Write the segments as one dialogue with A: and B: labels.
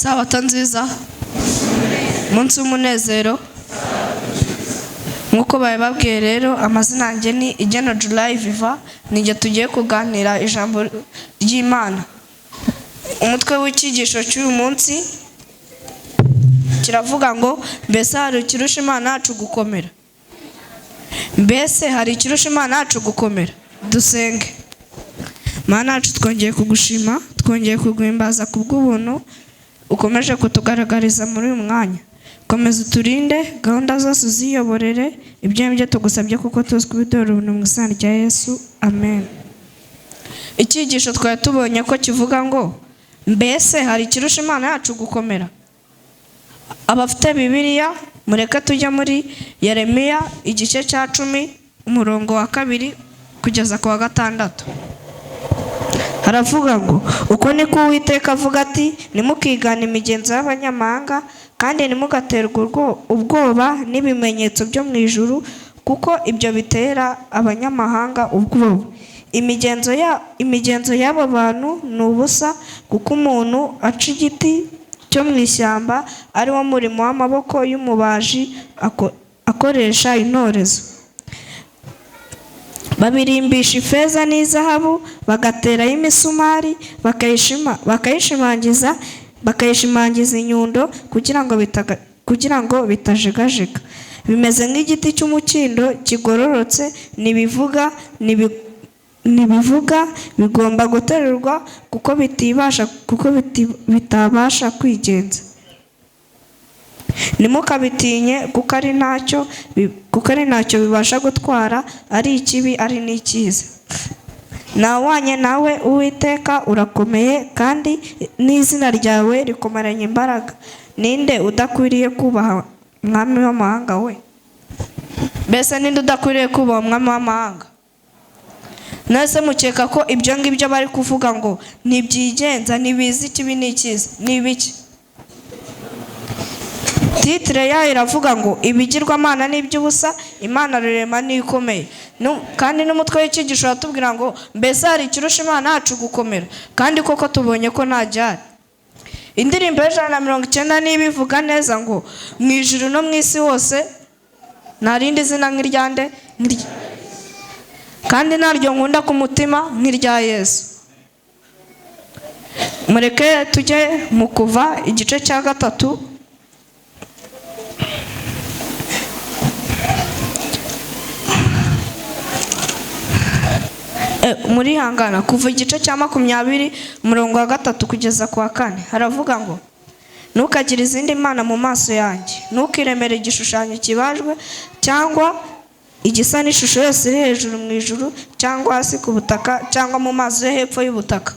A: Sabato nziza, umunsi w'umunezero. Nkuko bababwiye rero, amazina yanjye ni Igeno July Viva. Nijye tugiye kuganira ijambo ry'Imana. Umutwe w'icyigisho cy'uyu munsi kiravuga ngo mbese hari ikirusha Imana yacu gukomera. Mbese hari ikirusha Imana yacu gukomera. Dusenge. Mana yacu, twongeye kugushima, twongeye kuguhimbaza kubw'ubuntu ukomeje kutugaragariza muri uyu mwanya. Komeza uturinde gahunda zose uziyoborere, ibyo tugusabye kuko tuzi kubidora ubuntu mu izina rya Yesu, amen. Icyigisho twari tubonye ko kivuga ngo mbese hari ikirusha Imana yacu gukomera. Abafite Bibiliya mureke tujya muri Yeremiya igice cya 10 umurongo wa 2 kugeza ku wa 6. Haravuga ngo uko niko Uwiteka avuga ati, nimukigana imigenzo y'abanyamahanga kandi ntimugaterwe ubwoba n'ibimenyetso byo mu ijuru, kuko ibyo bitera abanyamahanga ubwoba. Imigenzo y'abo bantu ni ubusa, kuko umuntu aca igiti cyo mu ishyamba ari wo murimo w'amaboko y'umubaji akoresha intorezo. Babirimbisha ifeza n'izahabu, bagateraho imisumari, bakayishimangiza inyundo kugira ngo bitajegajega. Bimeze nk'igiti cy'umukindo kigororotse, nibivuga bigomba guterurwa kuko bitabasha kwigenza. Nimukabitinye kuko ari ntacyo bibasha gutwara, ari ikibi ari n'icyiza. Nawanye nawe Uwiteka urakomeye, kandi n'izina ryawe rikomeranye imbaraga. Ninde udakwiriye kubaha umwami w'amahanga we? Mbese ninde udakwiriye kubaha umwami w'amahanga? Nase mukeka ko ibyo ngibyo bari kuvuga ngo ntibyigenza, ntibizi ikibi n'icyiza, ni ibiki? Titire yayo iravuga ngo ibigirwamana n'iby'ubusa, Imana rurema n'ikomeye. Kandi n'umutwe w'icyigisho uratubwira ngo mbese hari ikirusha Imana yacu gukomera, kandi koko tubonye ko nta gihari. Indirimbo y'Ijana niba ivuga neza ngo mu ijuru no mu isi hose nta rindi zina nk'iryande, kandi naryo nkunda ku mutima nk'irya Yesu. Mureke tujye mu Kuva igice cya 3 muri hangana. Kuva igice cya 20 umurongo wa 3 kugeza ku wa 4 haravuga ngo ntukagire izindi mana mu maso yanjye, ntukiremere igishushanyo kibajwe cyangwa igisa n'ishusho yose iri hejuru mu ijuru cyangwa hasi ku butaka cyangwa mu mazi yo hepfo y'ubutaka.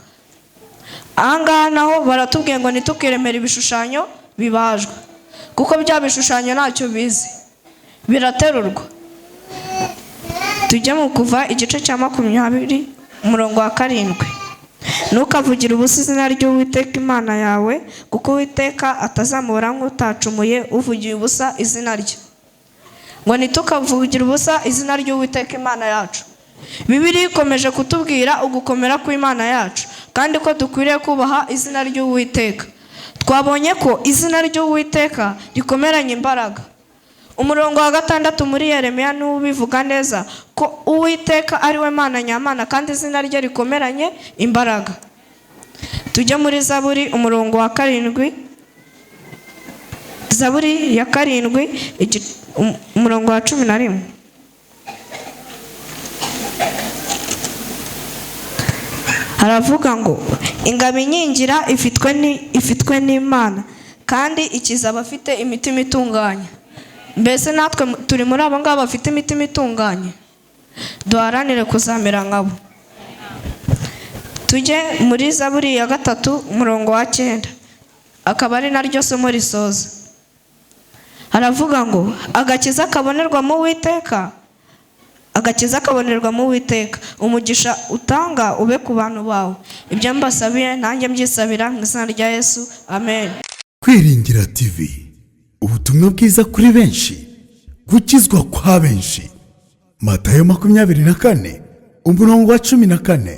A: Ahangaha naho baratubwiye ngo ntitukiremere ibishushanyo bibajwe, kuko bya bishushanyo ntacyo bizi, biraterurwa. Tujye mu Kuva igice cya 20 umurongo wa 7. Ntukavugire ubusa izina ry'Uwiteka Imana yawe, kuko Uwiteka atazamubara nk'utacumuye uvugiye ubusa izina rye. Ngo ntitukavugire ubusa izina ry'Uwiteka Imana yacu. Bibiliya ikomeje kutubwira ugukomera kw'Imana yacu, kandi ko dukwiriye kubaha izina ry'Uwiteka. Twabonye ko izina ry'Uwiteka rikomeranye imbaraga. Umurongo wa 6 muri Yeremiya niwo bivuga neza ko Uwiteka ari we Mana nyamana, kandi izina rye rikomeranye imbaraga. Tujye muri Zaburi umurongo wa 7, Zaburi ya 7 umurongo wa 11. Haravuga ngo ingabo inkingira ifitwe n'Imana, kandi ikiza abafite imitima itunganye. Mbese natwe turi muri abo ngabo bafite imitima itunganye? Duharanire kuzamera nkabo. Tujye muri Zaburi ya 3 umurongo wa 9, akaba ari naryo somo risoza. Haravuga ngo agakiza kabonerwa mu Uwiteka, umugisha utanga ube ku bantu bawe. Ibyo mbasabiye nanjye mbyisabira mu izina rya Yesu, amen.
B: Kwiringira TV, ubutumwa bwiza kuri benshi, gukizwa kwa benshi. Matayo 24 umurongo wa 14.